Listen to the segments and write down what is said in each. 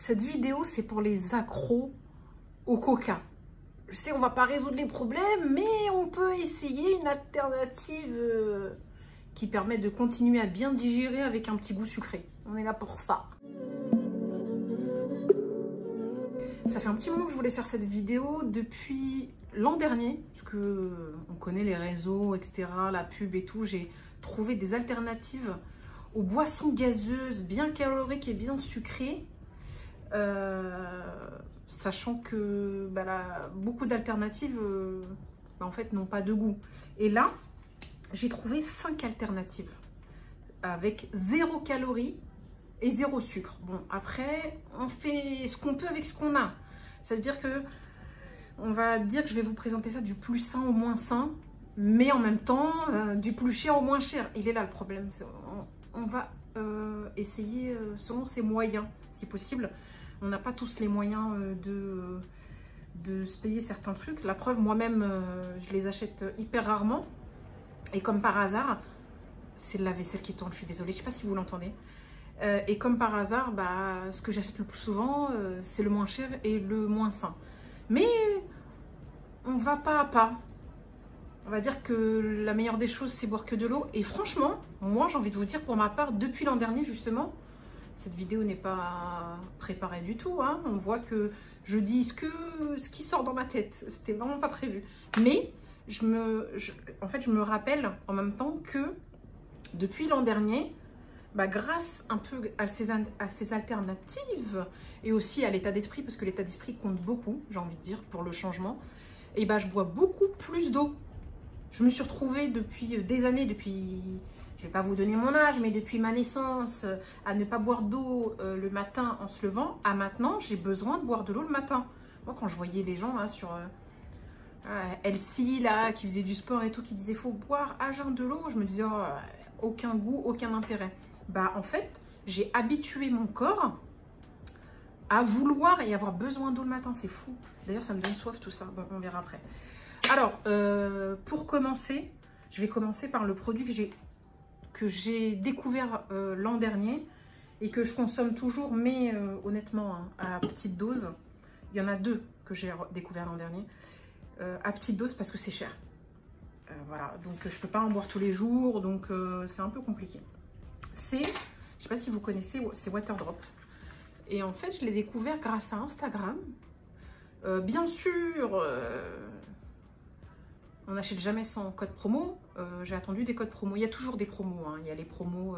Cette vidéo, c'est pour les accros au coca. Je sais, on va pas résoudre les problèmes, mais on peut essayer une alternative qui permet de continuer à bien digérer avec un petit goût sucré. On est là pour ça. Ça fait un petit moment que je voulais faire cette vidéo depuis l'an dernier, parce que on connaît les réseaux, etc., la pub et tout. J'ai trouvé des alternatives aux boissons gazeuses, bien caloriques et bien sucrées, sachant que beaucoup d'alternatives en fait n'ont pas de goût. Et là, j'ai trouvé 5 alternatives avec 0 calories et 0 sucre. Bon, après, on fait ce qu'on peut avec ce qu'on a. C'est-à-dire que on va dire que je vais vous présenter ça du plus sain au moins sain, mais en même temps, du plus cher au moins cher. Il est là le problème. On va essayer selon ses moyens, si possible. On n'a pas tous les moyens de se payer certains trucs. La preuve, moi-même, je les achète hyper rarement. Et comme par hasard, c'est le lave-vaisselle qui tourne, je suis désolée, je ne sais pas si vous l'entendez. Et comme par hasard, ce que j'achète le plus souvent, c'est le moins cher et le moins sain. Mais on va pas à pas. On va dire que la meilleure des choses, c'est boire que de l'eau. Et franchement, moi, j'ai envie de vous dire, pour ma part, depuis l'an dernier, justement, cette vidéo n'est pas préparée du tout. Hein. On voit que je dis ce qui sort dans ma tête. C'était vraiment pas prévu. Mais en fait, je me rappelle en même temps que depuis l'an dernier, grâce un peu à ces alternatives et aussi à l'état d'esprit, parce que l'état d'esprit compte beaucoup, j'ai envie de dire, pour le changement, et je bois beaucoup plus d'eau. Je me suis retrouvée depuis des années, je vais pas vous donner mon âge, mais depuis ma naissance, à ne pas boire d'eau le matin en se levant, à maintenant, j'ai besoin de boire de l'eau le matin. Moi, quand je voyais les gens là, sur Elsie, là, qui faisait du sport et tout, qui disait faut boire à jeun de l'eau, je me disais oh, aucun goût, aucun intérêt. En fait, j'ai habitué mon corps à vouloir et avoir besoin d'eau le matin. C'est fou. D'ailleurs, ça me donne soif tout ça. Bon, on verra après. Alors, pour commencer, je vais commencer par le produit que j'ai découvert l'an dernier et que je consomme toujours, mais honnêtement, hein, à petite dose. Il y en a 2 que j'ai découvert l'an dernier. À petite dose parce que c'est cher. Voilà, donc je ne peux pas en boire tous les jours, donc c'est un peu compliqué. Je ne sais pas si vous connaissez, c'est Waterdrop. Et en fait, je l'ai découvert grâce à Instagram. Bien sûr, on n'achète jamais sans code promo. J'ai attendu des codes promo. Il y a toujours des promos. Hein. Il y a les promos,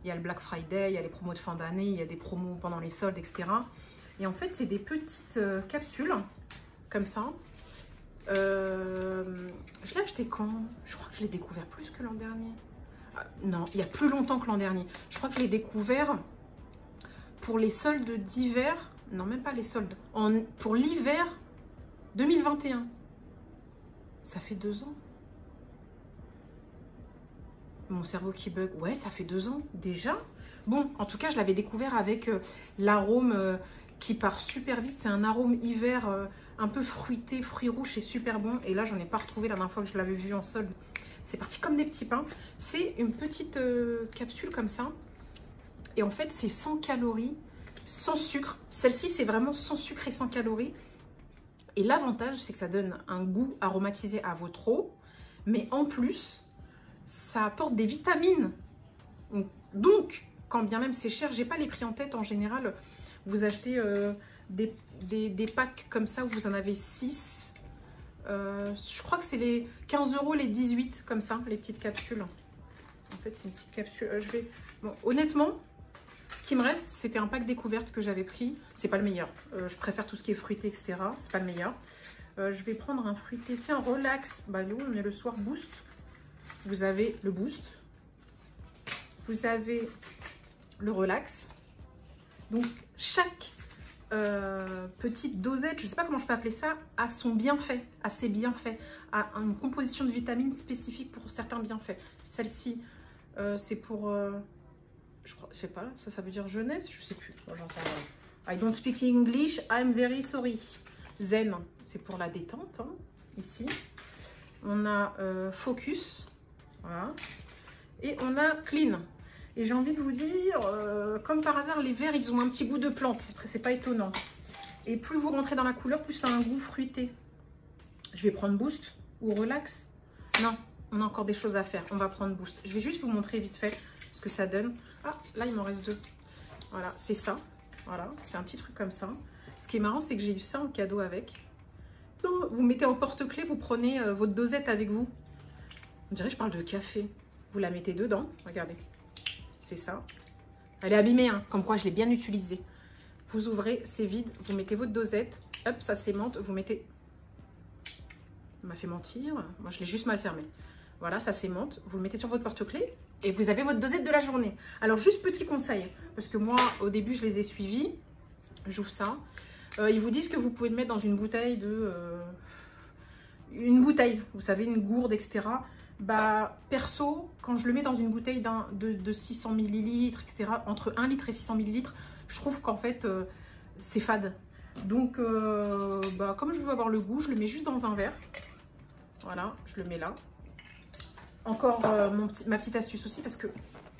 il y a le Black Friday, il y a les promos de fin d'année, il y a des promos pendant les soldes, etc. Et en fait, c'est des petites capsules comme ça. Je l'ai acheté quand? Je crois que je l'ai découvert plus que l'an dernier. Non, il y a plus longtemps que l'an dernier. Je crois que je l'ai découvert pour les soldes d'hiver. Non, même pas les soldes. Pour l'hiver 2021. Ça fait 2 ans. Mon cerveau qui bug. Ouais, ça fait 2 ans déjà. Bon, en tout cas, je l'avais découvert avec l'arôme qui part super vite. C'est un arôme hiver un peu fruité, fruits rouges. C'est super bon. Et là, j'en ai pas retrouvé la dernière fois que je l'avais vu en solde. C'est parti comme des petits pains. C'est une petite capsule comme ça. Et en fait, c'est 100 calories, sans sucre. Celle-ci, c'est vraiment sans sucre et sans calories. Et l'avantage, c'est que ça donne un goût aromatisé à votre eau. Mais en plus, ça apporte des vitamines. Donc, quand bien même c'est cher, j'ai pas les prix en tête. En général, vous achetez des packs comme ça où vous en avez 6. Je crois que c'est les 15 € les 18 comme ça, les petites capsules. En fait, c'est une petite capsule. Bon, honnêtement, ce qui me reste, c'était un pack découverte que j'avais pris. C'est pas le meilleur. Je préfère tout ce qui est fruité, etc. C'est pas le meilleur. Je vais prendre un fruité. Tiens, relax. Nous, on est le soir boost. Vous avez le boost. Vous avez le relax. Donc, chaque petite dosette, je ne sais pas comment je peux appeler ça, a son bienfait, a ses bienfaits, a une composition de vitamines spécifique pour certains bienfaits. Celle-ci, c'est pour, je sais pas, ça veut dire jeunesse, je sais plus. I don't speak English, I'm very sorry. Zen, c'est pour la détente, hein, ici. On a Focus, voilà. Et on a Clean. Et j'ai envie de vous dire, comme par hasard, les verts, ils ont un petit goût de plante. Après, c'est pas étonnant. Et plus vous rentrez dans la couleur, plus ça a un goût fruité. Je vais prendre Boost ou Relax. Non, on a encore des choses à faire. On va prendre Boost. Je vais juste vous montrer vite fait ce que ça donne. Ah, là, il m'en reste 2. Voilà, c'est ça. Voilà, c'est un petit truc comme ça. Ce qui est marrant, c'est que j'ai eu ça en cadeau avec. Vous mettez en porte-clés, vous prenez votre dosette avec vous. On dirait que je parle de café. Vous la mettez dedans. Regardez. C'est ça. Elle est abîmée, hein, comme quoi je l'ai bien utilisée. Vous ouvrez, c'est vide. Vous mettez votre dosette. Hop, ça s'aimante. Vous mettez... Il m'a fait mentir. Moi, je l'ai juste mal fermé. Voilà, ça s'aimante. Vous le mettez sur votre porte-clés et vous avez votre dosette de la journée. Alors, juste petit conseil, parce que moi, au début, je les ai suivis. J'ouvre ça. Ils vous disent que vous pouvez le mettre dans une bouteille de... une bouteille, vous savez, une gourde, etc. Bah, perso, quand je le mets dans une bouteille de 600 ml, etc., entre 1 litre et 600 ml, je trouve qu'en fait, c'est fade. Donc, bah, comme je veux avoir le goût, je le mets juste dans un verre. Voilà, je le mets là. Encore ma petite astuce aussi, parce que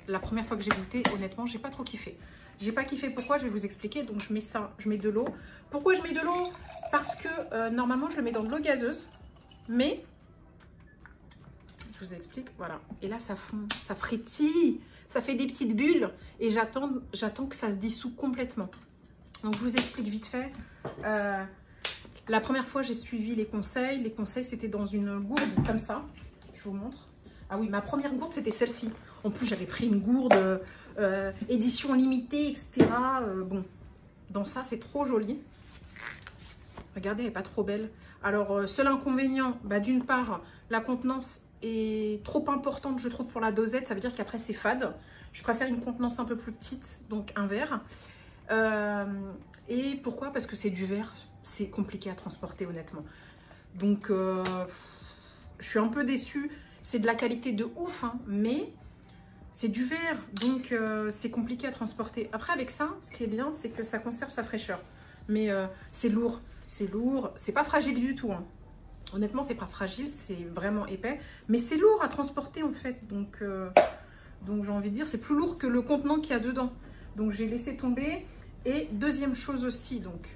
la première fois que j'ai goûté, honnêtement, j'ai pas trop kiffé. J'ai pas kiffé, pourquoi? Je vais vous expliquer. Donc, je mets ça, je mets de l'eau. Pourquoi je mets de l'eau? Parce que normalement, je le mets dans de l'eau gazeuse. Mais, je vous explique, voilà. Et là, ça fond, ça frétille, ça fait des petites bulles. Et j'attends que ça se dissout complètement. Donc, je vous explique vite fait. La première fois, j'ai suivi les conseils. Les conseils, c'était dans une gourde comme ça. Je vous montre. Ah oui, ma première gourde, c'était celle-ci. En plus, j'avais pris une gourde édition limitée, etc. Bon, dans ça, c'est trop joli. Regardez, elle n'est pas trop belle. Alors, seul inconvénient, bah, d'une part, la contenance est trop importante, je trouve, pour la dosette. Ça veut dire qu'après, c'est fade. Je préfère une contenance un peu plus petite, donc un verre. Et pourquoi? Parce que c'est du verre. C'est compliqué à transporter, honnêtement. Donc, je suis un peu déçue. C'est de la qualité de ouf, hein, mais c'est du verre. Donc, c'est compliqué à transporter. Après, avec ça, ce qui est bien, c'est que ça conserve sa fraîcheur. Mais c'est lourd. C'est lourd. C'est pas fragile du tout, hein. Honnêtement, c'est pas fragile. C'est vraiment épais. Mais c'est lourd à transporter, en fait. Donc j'ai envie de dire, c'est plus lourd que le contenant qu'il y a dedans. Donc, j'ai laissé tomber. Et deuxième chose aussi, donc...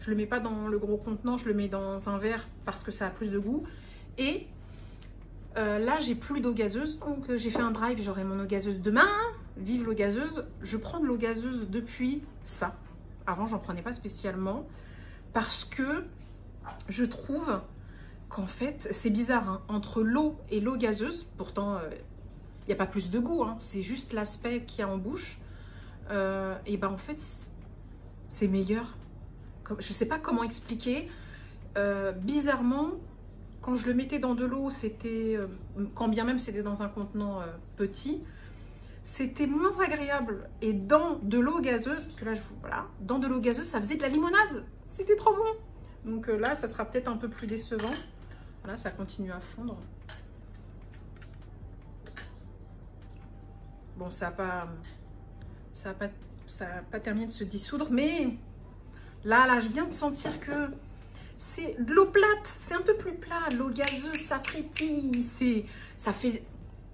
Je ne le mets pas dans le gros contenant, je le mets dans un verre parce que ça a plus de goût. Et là, j'ai plus d'eau gazeuse. Donc, j'ai fait un drive, j'aurai mon eau gazeuse demain. Vive l'eau gazeuse. Je prends de l'eau gazeuse depuis ça. Avant, j'en prenais pas spécialement. Parce que je trouve qu'en fait, c'est bizarre. Hein, entre l'eau et l'eau gazeuse, pourtant, il n'y a pas plus de goût. Hein, c'est juste l'aspect qu'il y a en bouche. Et ben en fait, c'est meilleur. Je ne sais pas comment expliquer. Bizarrement, quand je le mettais dans de l'eau, c'était, quand bien même c'était dans un contenant petit, c'était moins agréable. Et dans de l'eau gazeuse, parce que là, voilà, dans de l'eau gazeuse, ça faisait de la limonade. C'était trop bon. Donc là, ça sera peut-être un peu plus décevant. Voilà, ça continue à fondre. Bon, ça n'a pas terminé de se dissoudre, mais... Là, je viens de sentir que c'est de l'eau plate. C'est un peu plus plat. L'eau gazeuse, ça frétille. Ça fait...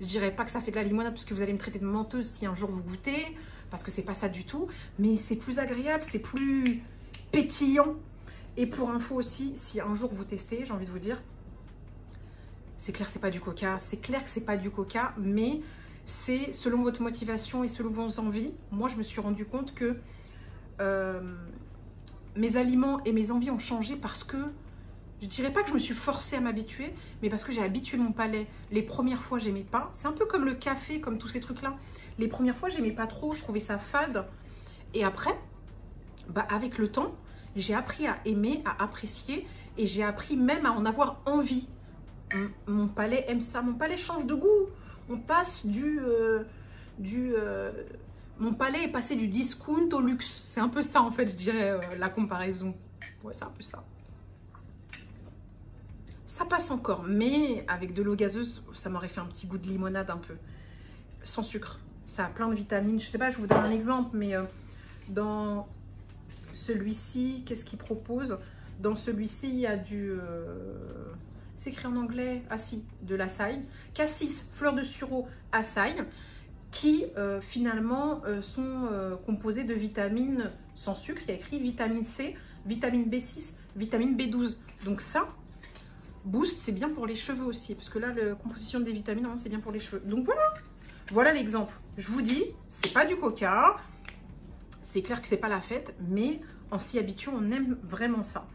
Je dirais pas que ça fait de la limonade parce que vous allez me traiter de menteuse si un jour vous goûtez. Parce que c'est pas ça du tout. Mais c'est plus agréable, c'est plus pétillant. Et pour info aussi, si un jour vous testez, j'ai envie de vous dire, c'est clair que c'est pas du coca. C'est clair que c'est pas du coca, mais c'est selon votre motivation et selon vos envies. Moi, je me suis rendu compte que... mes aliments et mes envies ont changé parce que, je dirais pas que je me suis forcée à m'habituer, mais parce que j'ai habitué mon palais. Les premières fois, j'aimais pas. C'est un peu comme le café, comme tous ces trucs-là. Les premières fois, j'aimais pas trop, je trouvais ça fade. Et après, bah, avec le temps, j'ai appris à aimer, à apprécier, et j'ai appris même à en avoir envie. Mon palais aime ça, mon palais change de goût. On passe mon palais est passé du discount au luxe. C'est un peu ça, en fait, je dirais, la comparaison. Ouais, c'est un peu ça. Ça passe encore, mais avec de l'eau gazeuse, ça m'aurait fait un petit goût de limonade un peu. Sans sucre. Ça a plein de vitamines. Je sais pas, je vous donne un exemple, mais dans celui-ci, qu'est-ce qu'il propose? Dans celui-ci, il y a du... c'est écrit en anglais. Ah si, de l'açaï. Cassis, fleur de sureau, açaï. qui finalement sont composées de vitamines sans sucre. Il y a écrit vitamine C, vitamine B6, vitamine B12. Donc ça, Boost, c'est bien pour les cheveux aussi. Parce que là, la composition des vitamines, c'est bien pour les cheveux. Donc voilà, voilà l'exemple. Je vous dis, c'est pas du coca. C'est clair que c'est pas la fête, mais en s'y habituant, on aime vraiment ça.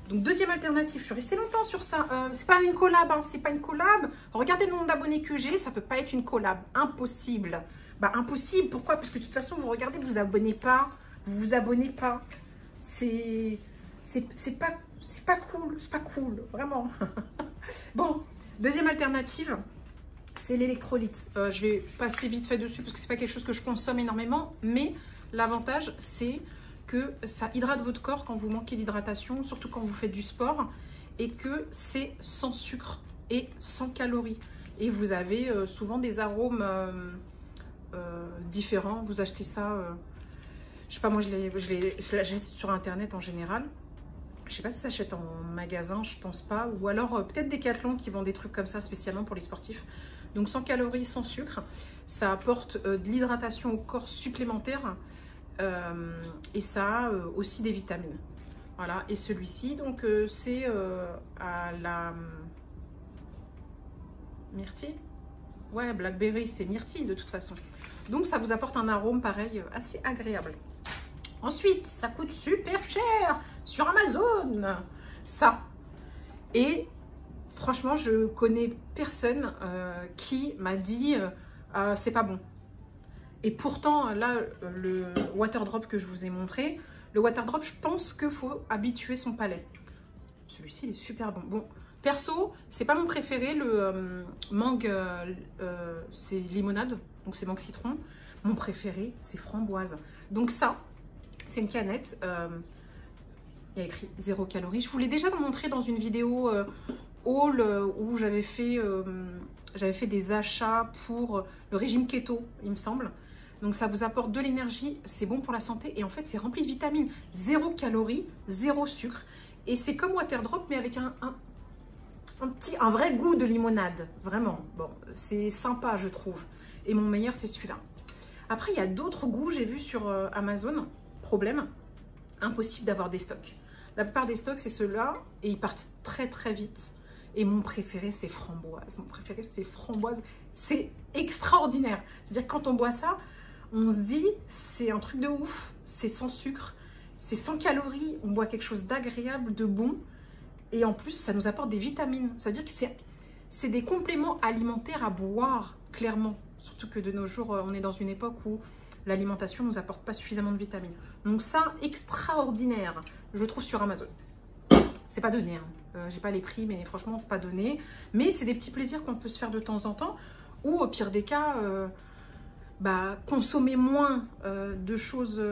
Donc deuxième alternative, je suis restée longtemps sur ça. C'est pas une collab, hein, c'est pas une collab. Regardez le nombre d'abonnés que j'ai, ça peut pas être une collab, impossible. Bah impossible, pourquoi? Parce que de toute façon, vous regardez, vous vous abonnez pas, vous vous abonnez pas. C'est pas cool, c'est pas cool, vraiment. Bon, deuxième alternative, c'est l'électrolyte. Je vais passer vite fait dessus parce que c'est pas quelque chose que je consomme énormément, mais l'avantage c'est que ça hydrate votre corps quand vous manquez d'hydratation, surtout quand vous faites du sport, et que c'est sans sucre et sans calories. Et vous avez souvent des arômes différents. Vous achetez ça, je sais pas, moi je l'achète sur internet en général. Je sais pas si ça s'achète en magasin, je pense pas. Ou alors peut-être Decathlon qui vend des trucs comme ça spécialement pour les sportifs. Donc sans calories, sans sucre, ça apporte de l'hydratation au corps supplémentaire. Et ça a aussi des vitamines. Voilà, et celui-ci, donc c'est à la myrtille. Ouais, Blackberry, c'est myrtille de toute façon. Donc ça vous apporte un arôme pareil assez agréable. Ensuite, ça coûte super cher sur Amazon, ça. Et franchement, je connais personne qui m'a dit c'est pas bon. Et pourtant, là, le Waterdrop que je vous ai montré, le Waterdrop, je pense qu'il faut habituer son palais. Celui-ci, il est super bon. Bon, perso, c'est pas mon préféré, le mangue, c'est limonade, donc c'est mangue citron. Mon préféré, c'est framboise. Donc ça, c'est une canette, il y a écrit 0 calories. Je vous l'ai déjà montré dans une vidéo haul où j'avais fait des achats pour le régime keto, il me semble. Donc ça vous apporte de l'énergie, c'est bon pour la santé et en fait c'est rempli de vitamines. 0 calories, 0 sucre. Et c'est comme Waterdrop mais avec un vrai goût de limonade. Vraiment, bon, c'est sympa je trouve. Et mon meilleur c'est celui-là. Après il y a d'autres goûts, j'ai vu sur Amazon. Problème, impossible d'avoir des stocks. La plupart des stocks c'est ceux-là et ils partent très très vite. Et mon préféré, c'est framboise. Mon préféré, c'est framboise. C'est extraordinaire. C'est-à-dire que quand on boit ça, on se dit, c'est un truc de ouf. C'est sans sucre, c'est sans calories. On boit quelque chose d'agréable, de bon. Et en plus, ça nous apporte des vitamines. C'est-à-dire que c'est des compléments alimentaires à boire, clairement. Surtout que de nos jours, on est dans une époque où l'alimentation ne nous apporte pas suffisamment de vitamines. Donc ça, extraordinaire. Je le trouve sur Amazon. C'est pas donné, hein. J'ai pas les prix, mais franchement, c'est pas donné. Mais c'est des petits plaisirs qu'on peut se faire de temps en temps. Ou au pire des cas, consommer moins de choses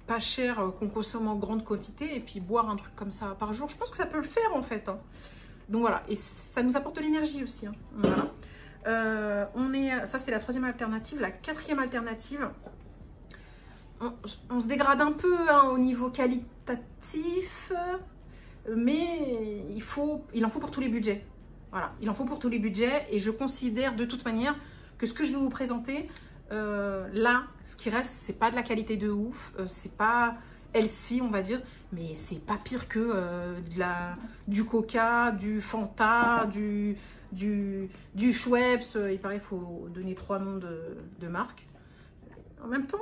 pas chères qu'on consomme en grande quantité. Et puis boire un truc comme ça par jour. Je pense que ça peut le faire en fait. Hein. Donc voilà, et ça nous apporte de l'énergie aussi. Hein. Voilà. Ça, c'était la troisième alternative. La quatrième alternative, on se dégrade un peu hein, au niveau qualitatif. Mais il en faut pour tous les budgets. Voilà, il en faut pour tous les budgets et je considère de toute manière que ce que je vais vous présenter, là, ce qui reste, c'est pas de la qualité de ouf, c'est pas healthy, on va dire, mais c'est pas pire que du Coca, du Fanta, du Schweppes. Il paraît qu'il faut donner 3 noms de marques. En même temps...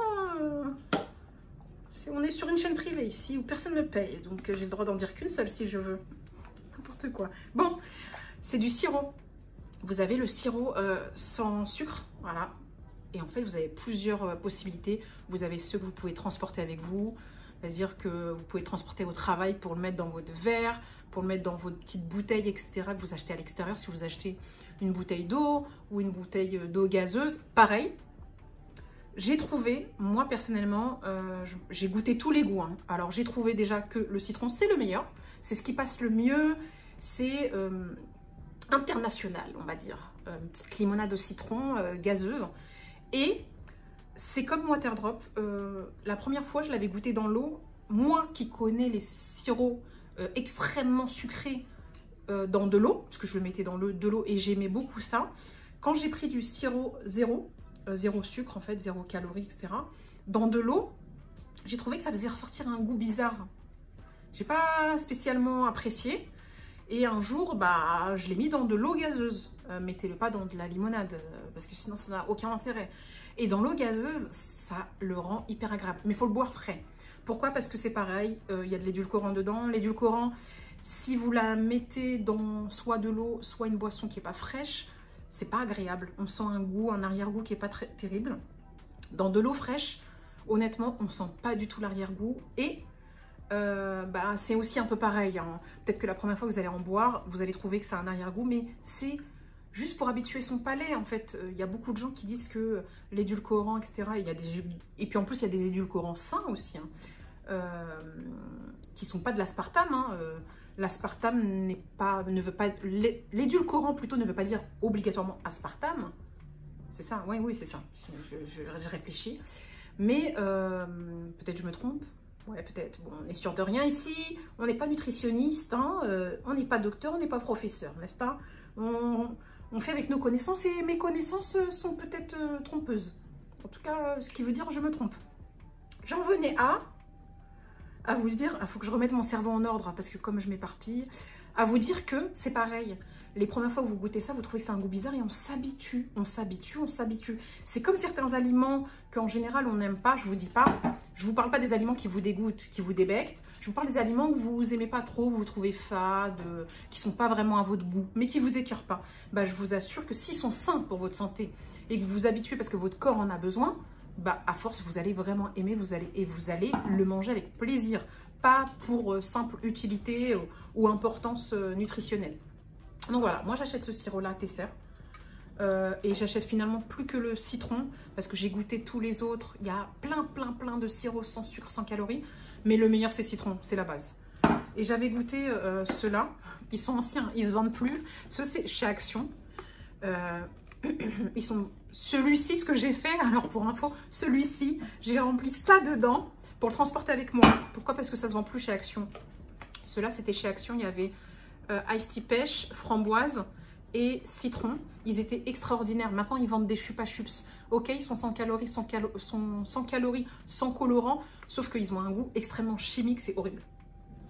on est sur une chaîne privée ici où personne ne me paye, donc j'ai le droit d'en dire qu'une seule si je veux. N'importe quoi. Bon, c'est du sirop. Vous avez le sirop sans sucre, voilà. Et en fait, vous avez plusieurs possibilités. Vous avez ceux que vous pouvez transporter avec vous, c'est-à-dire que vous pouvez le transporter au travail pour le mettre dans votre verre, pour le mettre dans votre petite bouteille, etc. que vous achetez à l'extérieur. Si vous achetez une bouteille d'eau ou une bouteille d'eau gazeuse, pareil. J'ai trouvé, moi personnellement, j'ai goûté tous les goûts. Hein. Alors j'ai trouvé déjà que le citron c'est le meilleur, c'est ce qui passe le mieux, c'est international on va dire. Une petite limonade au citron gazeuse. Et c'est comme Waterdrop, la première fois je l'avais goûté dans l'eau, moi qui connais les sirops extrêmement sucrés dans de l'eau, parce que je le mettais dans de l'eau et j'aimais beaucoup ça. Quand j'ai pris du sirop zéro, zéro sucre en fait, zéro calories, etc. Dans de l'eau, j'ai trouvé que ça faisait ressortir un goût bizarre. J'ai pas spécialement apprécié. Et un jour, bah, je l'ai mis dans de l'eau gazeuse. Mettez-le pas dans de la limonade, parce que sinon ça n'a aucun intérêt. Et dans l'eau gazeuse, ça le rend hyper agréable. Mais il faut le boire frais. Pourquoi? Parce que c'est pareil, il y a de l'édulcorant dedans. L'édulcorant, si vous la mettez dans soit de l'eau, soit une boisson qui n'est pas fraîche, c'est pas agréable. On sent un goût, un arrière-goût qui n'est pas très terrible. Dans de l'eau fraîche, honnêtement, on ne sent pas du tout l'arrière-goût. Et bah, c'est aussi un peu pareil. Hein. Peut-être que la première fois que vous allez en boire, vous allez trouver que ça a un arrière-goût, mais c'est juste pour habituer son palais. En fait, il y a beaucoup de gens qui disent que l'édulcorant, etc. Et puis en plus, il y a des édulcorants sains aussi, hein, qui ne sont pas de l'aspartame. Hein. L'aspartame ne veut pas... L'édulcorant plutôt ne veut pas dire obligatoirement aspartame. C'est ça? Oui, oui, c'est ça. Je réfléchis. Mais peut-être je me trompe. Ouais, peut-être. Bon, on est sûr de rien ici. On n'est pas nutritionniste. Hein, on n'est pas docteur, on n'est pas professeur, n'est-ce pas? On fait avec nos connaissances et mes connaissances sont peut-être trompeuses. En tout cas, ce qui veut dire je me trompe. J'en venais à vous dire, il faut que je remette mon cerveau en ordre parce que comme je m'éparpille, à vous dire que c'est pareil. Les premières fois que vous goûtez ça, vous trouvez que c'est un goût bizarre et on s'habitue, on s'habitue, on s'habitue. C'est comme certains aliments qu'en général on n'aime pas, je vous dis pas, je vous parle pas des aliments qui vous dégoûtent, qui vous débectent, je vous parle des aliments que vous aimez pas trop, vous trouvez fades, qui sont pas vraiment à votre goût, mais qui vous écœurent pas. Bah, je vous assure que s'ils sont sains pour votre santé et que vous vous habituez parce que votre corps en a besoin, bah, à force vous allez vraiment aimer, vous allez le manger avec plaisir, pas pour simple utilité ou importance nutritionnelle. Donc voilà, moi j'achète ce sirop-là Tesser et j'achète finalement plus que le citron parce que j'ai goûté tous les autres. Il y a plein de sirops sans sucre, sans calories, mais le meilleur c'est citron, c'est la base. Et j'avais goûté ceux-là, ils sont anciens, ils se vendent plus. Ceux c'est chez Action. Ils sont celui-ci, ce que j'ai fait, alors pour info, celui-ci, j'ai rempli ça dedans pour le transporter avec moi. Pourquoi? Parce que ça se vend plus chez Action. Ceux-là c'était chez Action, il y avait Ice Tea pêche, framboise et citron. Ils étaient extraordinaires. Maintenant, ils vendent des chupa chups. Ok, ils sont sans calories, sans calories, sans colorant, sauf qu'ils ont un goût extrêmement chimique. C'est horrible.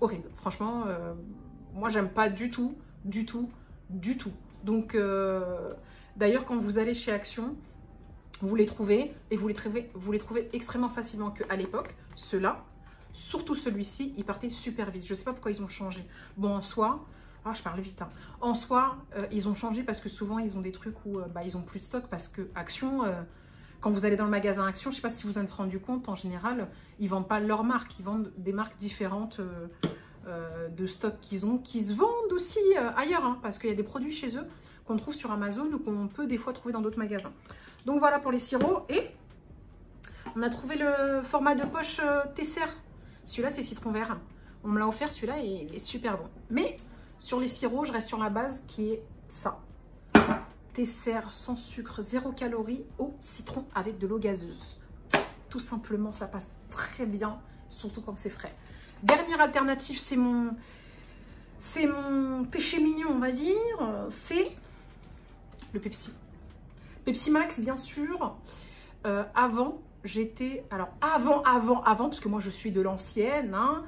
Horrible. Franchement, moi, j'aime pas du tout, du tout, du tout. Donc, d'ailleurs, quand vous allez chez Action, vous les trouvez et vous les trouvez extrêmement facilement qu'à l'époque, ceux-là, surtout celui-ci, il partait super vite. Je sais pas pourquoi ils ont changé. Bon, en soi... Ah, je parle vite. Hein. En soi, ils ont changé parce que souvent, ils ont des trucs où ils ont plus de stock. Parce que Action, quand vous allez dans le magasin Action, je ne sais pas si vous en êtes rendu compte, en général, ils ne vendent pas leur marque. Ils vendent des marques différentes de stock qu'ils ont, qui se vendent aussi ailleurs. Hein, parce qu'il y a des produits chez eux qu'on trouve sur Amazon ou qu'on peut des fois trouver dans d'autres magasins. Donc voilà pour les sirops. Et on a trouvé le format de poche Tesser. Celui-là, c'est citron vert. On me l'a offert, celui-là, et il est super bon. Mais... sur les sirops, je reste sur la base qui est ça. Tesser sans sucre, 0 calories au citron avec de l'eau gazeuse. Tout simplement, ça passe très bien, surtout quand c'est frais. Dernière alternative, c'est mon péché mignon, on va dire. C'est le Pepsi. Pepsi Max, bien sûr. Avant, j'étais... Alors, avant, parce que moi, je suis de l'ancienne. Hein,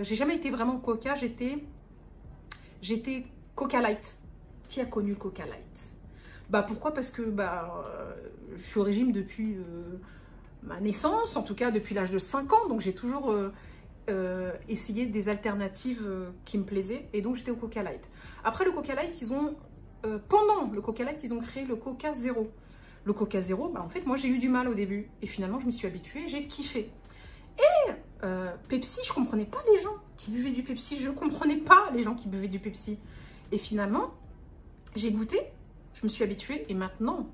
j'ai jamais été vraiment Coca, J'étais Coca Light. Qui a connu le Coca Light? Bah pourquoi? Parce que je suis au régime depuis ma naissance, en tout cas depuis l'âge de 5 ans. Donc j'ai toujours essayé des alternatives qui me plaisaient. Et donc j'étais au Coca Light. Après le Coca Light, pendant le Coca Light, ils ont créé le Coca Zéro. Le Coca Zéro, bah, en fait, moi j'ai eu du mal au début. Et finalement, je m'y suis habituée, j'ai kiffé. Et Pepsi, je comprenais pas les gens qui buvaient du Pepsi. Je comprenais pas les gens qui buvaient du Pepsi. Et finalement, j'ai goûté, je me suis habituée. Et maintenant,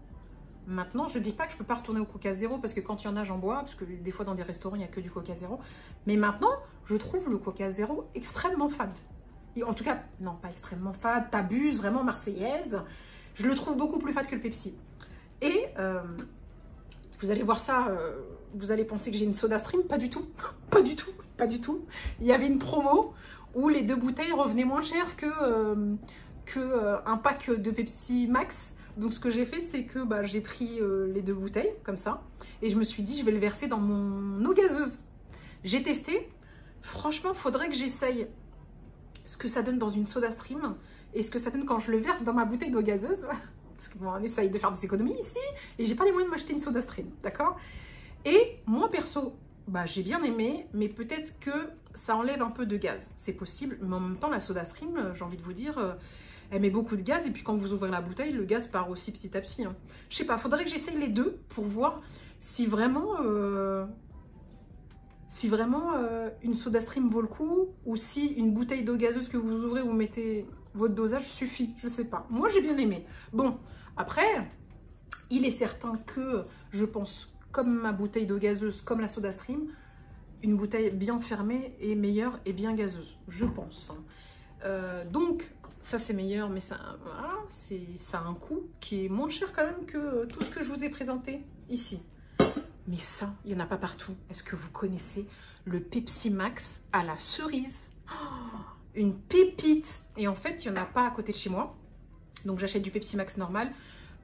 je dis pas que je peux pas retourner au Coca Zéro parce que quand il y en a, j'en bois. Parce que des fois, dans des restaurants, il n'y a que du Coca Zéro. Mais maintenant, je trouve le Coca Zéro extrêmement fade. Et en tout cas, non, pas extrêmement fade, t'abuses, vraiment marseillaise. Je le trouve beaucoup plus fade que le Pepsi. Et vous allez voir ça, vous allez penser que j'ai une Soda Stream. Pas du tout, pas du tout, pas du tout. Il y avait une promo où les 2 bouteilles revenaient moins cher que un pack de Pepsi Max Donc ce que j'ai fait, c'est que j'ai pris les 2 bouteilles, comme ça, et je me suis dit, je vais le verser dans mon eau gazeuse. J'ai testé. Franchement, il faudrait que j'essaye ce que ça donne dans une SodaStream et ce que ça donne quand je le verse dans ma bouteille d'eau gazeuse. Parce qu'on essaye de faire des économies ici et j'ai pas les moyens de m'acheter une SodaStream, d'accord? Et moi, perso, j'ai bien aimé, mais peut-être que ça enlève un peu de gaz. C'est possible, mais en même temps, la SodaStream, j'ai envie de vous dire, elle met beaucoup de gaz et puis quand vous ouvrez la bouteille, le gaz part aussi petit à petit. Hein. Je sais pas, faudrait que j'essaye les 2 pour voir si vraiment... une SodaStream vaut le coup ou si une bouteille d'eau gazeuse que vous ouvrez, vous mettez votre dosage suffit, je sais pas. Moi, j'ai bien aimé. Bon, après, il est certain que, je pense, comme ma bouteille d'eau gazeuse, comme la SodaStream, une bouteille bien fermée est meilleure et bien gazeuse, je pense. Donc, ça c'est meilleur, mais ça, voilà, ça a un coût qui est moins cher quand même que tout ce que je vous ai présenté ici. Mais ça, il n'y en a pas partout. Est-ce que vous connaissez le Pepsi Max à la cerise? Oh, une pépite! Et en fait, il n'y en a pas à côté de chez moi. Donc, j'achète du Pepsi Max normal.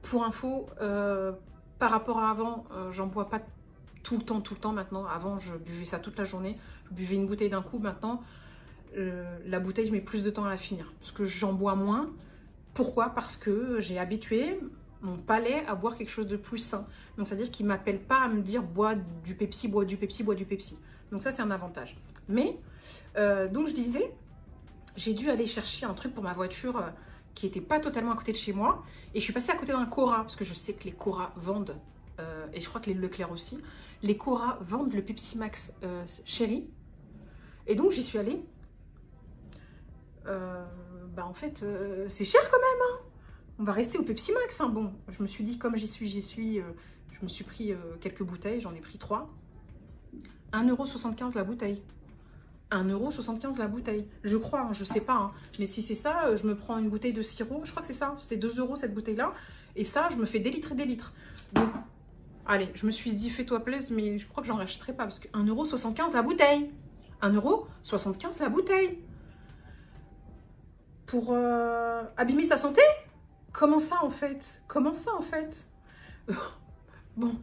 Pour info, par rapport à avant, j'en bois pas tout le temps maintenant. Avant, je buvais ça toute la journée. Je buvais une bouteille d'un coup. Maintenant, la bouteille, je mets plus de temps à la finir. Parce que j'en bois moins. Pourquoi? Parce que j'ai habitué mon palais à boire quelque chose de plus sain. Donc, c'est-à-dire qu'il ne m'appelle pas à me dire bois du Pepsi, bois du Pepsi, bois du Pepsi. Donc, ça, c'est un avantage. Mais, donc, je disais, j'ai dû aller chercher un truc pour ma voiture qui n'était pas totalement à côté de chez moi. Et je suis passée à côté d'un Cora, parce que je sais que les Cora vendent, et je crois que les Leclerc aussi, les Cora vendent le Pepsi Max Chéri. Et donc, j'y suis allée. En fait, c'est cher quand même, hein. On va rester au Pepsi Max. Hein. Bon, je me suis dit, comme j'y suis, je me suis pris quelques bouteilles, j'en ai pris 3. 1,75 € la bouteille. 1,75 € la bouteille. Je crois, hein, je sais pas. Hein. Mais si c'est ça, je me prends une bouteille de sirop. Je crois que c'est ça. C'est 2 € cette bouteille-là. Et ça, je me fais des litres et des litres. Donc, allez, je me suis dit, fais-toi plaisir, mais je crois que j'en rachèterai pas. Parce que 1,75 € la bouteille. 1,75 € la bouteille. Pour abîmer sa santé? Comment ça en fait? Comment ça en fait? Bon,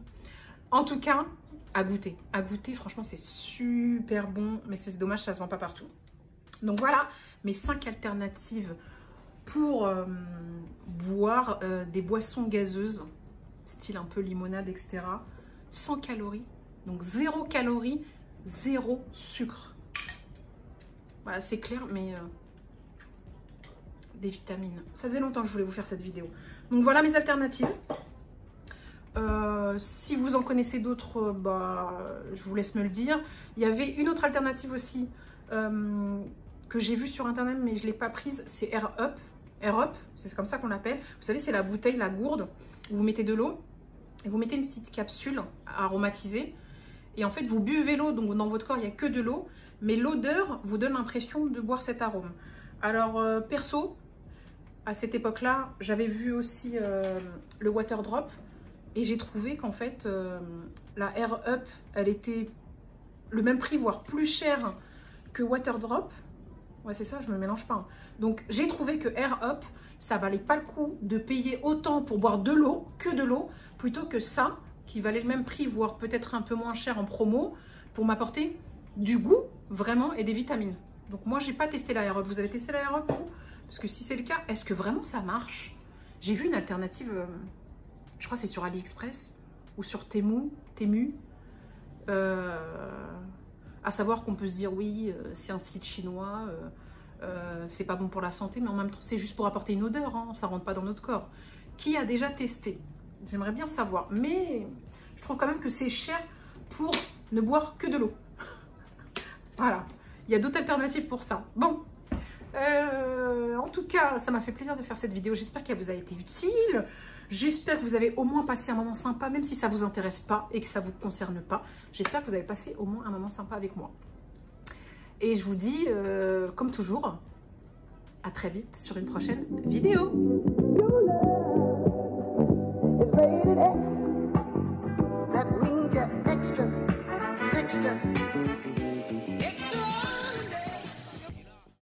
en tout cas, à goûter. À goûter, franchement, c'est super bon. Mais c'est dommage, ça se vend pas partout. Donc voilà, mes 5 alternatives pour boire des boissons gazeuses, style un peu limonade, etc. 100 calories. Donc 0 calories, 0 sucre. Voilà, c'est clair, mais... des vitamines. Ça faisait longtemps que je voulais vous faire cette vidéo. Donc voilà mes alternatives. Si vous en connaissez d'autres, je vous laisse me le dire. Il y avait une autre alternative aussi que j'ai vue sur internet mais je ne l'ai pas prise. C'est Air Up. Air Up, c'est comme ça qu'on l'appelle. Vous savez, c'est la bouteille, la gourde où vous mettez de l'eau et vous mettez une petite capsule aromatisée. Et en fait, vous buvez l'eau, donc dans votre corps, il n'y a que de l'eau. Mais l'odeur vous donne l'impression de boire cet arôme. Alors, perso, à cette époque-là, j'avais vu aussi le Water Drop et j'ai trouvé qu'en fait, la Air Up, elle était le même prix, voire plus cher que Water Drop. Ouais, c'est ça, je me mélange pas. Hein. Donc, j'ai trouvé que Air Up, ça valait pas le coup de payer autant pour boire de l'eau, que de l'eau, plutôt que ça, qui valait le même prix, voire peut-être un peu moins cher en promo, pour m'apporter du goût, vraiment, et des vitamines. Donc, moi, j'ai pas testé la Air Up. Vous avez testé la Air Up? Parce que si c'est le cas, est-ce que vraiment ça marche? J'ai vu une alternative, je crois que c'est sur AliExpress ou sur Temu, à savoir qu'on peut se dire oui, c'est un site chinois, c'est pas bon pour la santé, mais en même temps c'est juste pour apporter une odeur, hein, ça rentre pas dans notre corps. Qui a déjà testé? J'aimerais bien savoir, mais je trouve quand même que c'est cher pour ne boire que de l'eau. Voilà, il y a d'autres alternatives pour ça. Bon. En tout cas, ça m'a fait plaisir de faire cette vidéo. J'espère qu'elle vous a été utile. J'espère que vous avez au moins passé un moment sympa, même si ça ne vous intéresse pas et que ça ne vous concerne pas. J'espère que vous avez passé au moins un moment sympa avec moi. Et je vous dis, comme toujours, à très vite sur une prochaine vidéo. That means you're extra, extra.